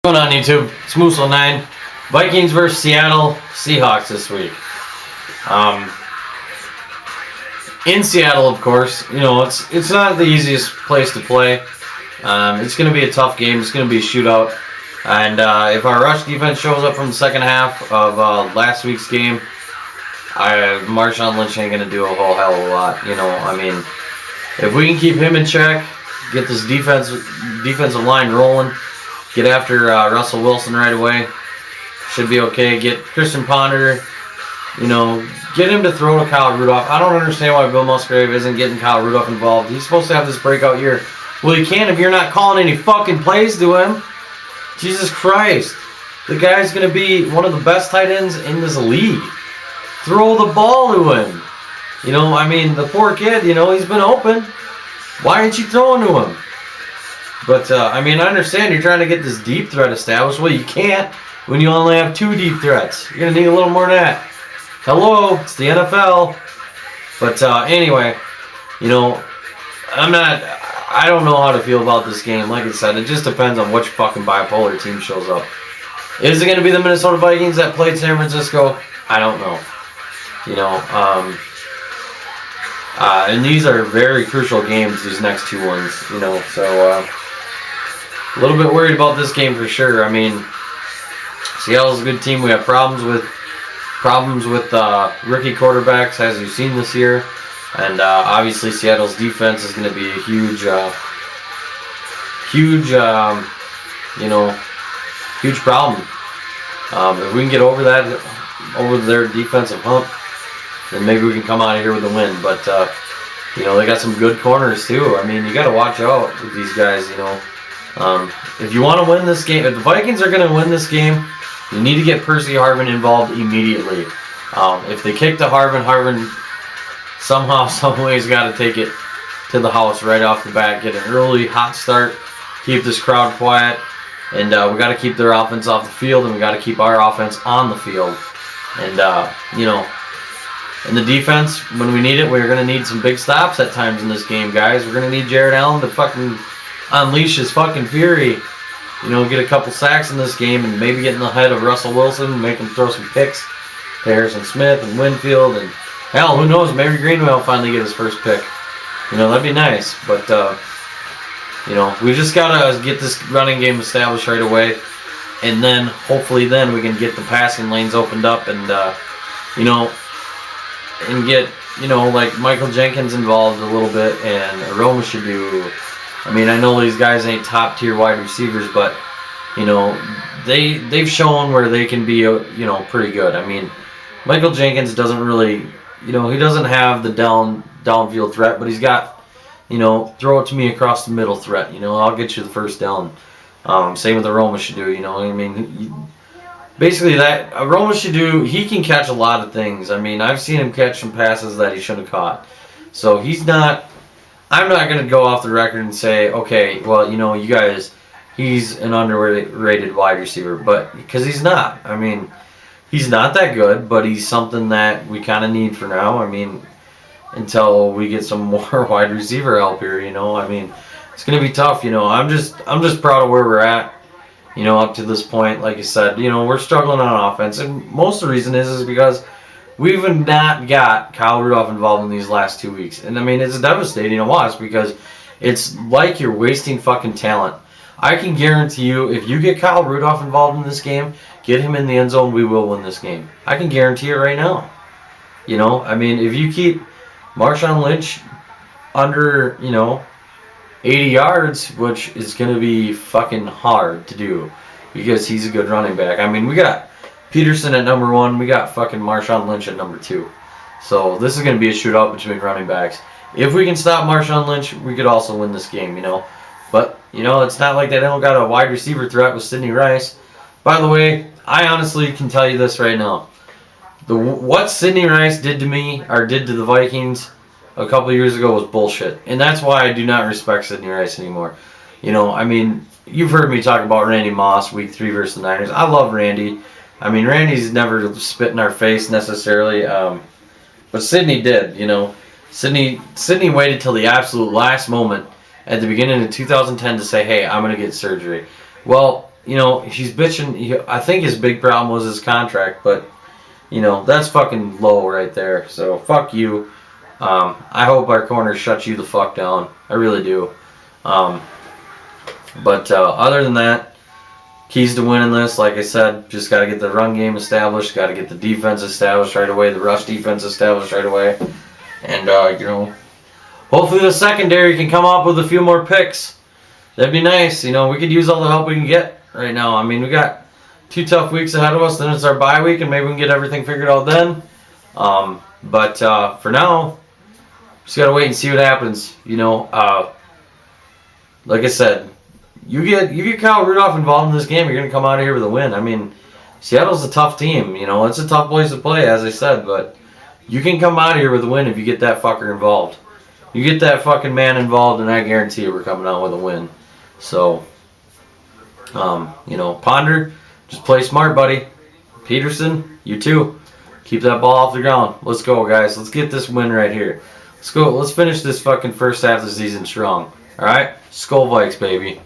What's going on YouTube? It's Moose09. Vikings vs Seattle Seahawks this week. In Seattle, of course, you know it's not the easiest place to play. It's going to be a tough game. It's going to be a shootout. And if our rush defense shows up from the second half of last week's game, Marshawn Lynch ain't going to do a whole hell of a lot. You know, I mean, if we can keep him in check, get this defensive line rolling. Get after Russell Wilson right away. Should be okay. Get Christian Ponder, you know, get him to throw to Kyle Rudolph. I don't understand why Bill Musgrave isn't getting Kyle Rudolph involved. He's supposed to have this breakout year. Well, he can't if you're not calling any fucking plays to him. Jesus Christ. The guy's going to be one of the best tight ends in this league. Throw the ball to him. You know, I mean, the poor kid, you know, he's been open. Why aren't you throwing to him? But, I mean, I understand you're trying to get this deep threat established. Well, you can't when you only have 2 deep threats. You're going to need a little more than that. Hello, it's the NFL. But, anyway, you know, I don't know how to feel about this game. Like I said, it just depends on which fucking bipolar team shows up. Is it going to be the Minnesota Vikings that played San Francisco? I don't know. You know, and these are very crucial games, these next 2 ones, you know, so, a little bit worried about this game for sure. I mean, Seattle's a good team. We have problems with rookie quarterbacks, as you've seen this year, and obviously Seattle's defense is going to be a huge problem. If we can get over their defensive hump, then maybe we can come out of here with a win. But you know, they got some good corners too. I mean, you got to watch out with these guys. You know. If you want to win this game, if the Vikings are going to win this game, you need to get Percy Harvin involved immediately. If they kick to Harvin somehow, some ways got to take it to the house right off the bat, get an early hot start, keep this crowd quiet, and we got to keep their offense off the field, and we got to keep our offense on the field. And you know, in the defense, when we need it, we're going to need some big stops at times in this game, guys. We're going to need Jared Allen to fucking unleash his fucking fury, you know, get a couple sacks in this game and maybe get in the head of Russell Wilson, make him throw some picks to Harrison Smith and Winfield, and hell, who knows, maybe Greenway will finally get his first pick. You know, that'd be nice, but you know, we just gotta get this running game established right away, and then hopefully then we can get the passing lanes opened up, and you know, and get, you know, like Michael Jenkins involved a little bit, and Aroma should do. I mean, I know these guys ain't top tier wide receivers, but you know, they've shown where they can be, you know, pretty good. I mean, Michael Jenkins doesn't really, you know, he doesn't have the downfield threat, but he's got, you know, throw it to me across the middle threat. You know, I'll get you the first down. Same with Aroma should do. You know, I mean, basically that Aroma should do. He can catch a lot of things. I mean, I've seen him catch some passes that he should have caught. So he's not. I'm not going to go off the record and say, okay, well, you know, you guys, he's an underrated wide receiver, but because he's not. I mean, he's not that good, but he's something that we kind of need for now. I mean, until we get some more wide receiver help here, you know. I mean, it's going to be tough, you know. I'm just proud of where we're at, you know, up to this point. Like I said, you know, we're struggling on offense, and most of the reason is because we've not got Kyle Rudolph involved in these last 2 weeks. And I mean, it's devastating to watch because it's like you're wasting fucking talent. I can guarantee you, if you get Kyle Rudolph involved in this game, get him in the end zone, we will win this game. I can guarantee it right now. You know, I mean, if you keep Marshawn Lynch under, you know, 80 yards, which is going to be fucking hard to do because he's a good running back. I mean, we got Peterson at number 1. We got fucking Marshawn Lynch at number 2. So this is going to be a shootout between running backs. If we can stop Marshawn Lynch, we could also win this game, you know. But, you know, it's not like they don't got a wide receiver threat with Sidney Rice. By the way, I honestly can tell you this right now. What Sidney Rice did to me, or did to the Vikings a couple years ago, was bullshit. And that's why I do not respect Sidney Rice anymore. You know, I mean, you've heard me talk about Randy Moss, week 3 versus the Niners. I love Randy. I mean, Randy's never spit in our face necessarily, but Sidney did, you know. Sidney waited till the absolute last moment at the beginning of 2010 to say, hey, I'm going to get surgery. Well, you know, he's bitching. I think his big problem was his contract, but, you know, that's fucking low right there. So, fuck you. I hope our corner shuts you the fuck down. I really do. But other than that, keys to winning this, like I said, just got to get the run game established, got to get the defense established right away, the rush defense established right away. And, you know, hopefully the secondary can come up with a few more picks. That'd be nice. You know, we could use all the help we can get right now. I mean, we got 2 tough weeks ahead of us. Then it's our bye week, and maybe we can get everything figured out then. But for now, just got to wait and see what happens. You know, like I said, you get Kyle Rudolph involved in this game, you're going to come out of here with a win. I mean, Seattle's a tough team. You know, it's a tough place to play, as I said, but you can come out of here with a win if you get that fucker involved. You get that fucking man involved, and I guarantee you we're coming out with a win. So, you know, Ponder, just play smart, buddy. Peterson, you too. Keep that ball off the ground. Let's go, guys. Let's get this win right here. Let's go. Let's finish this fucking first half of the season strong. All right? Skull Vikes, baby.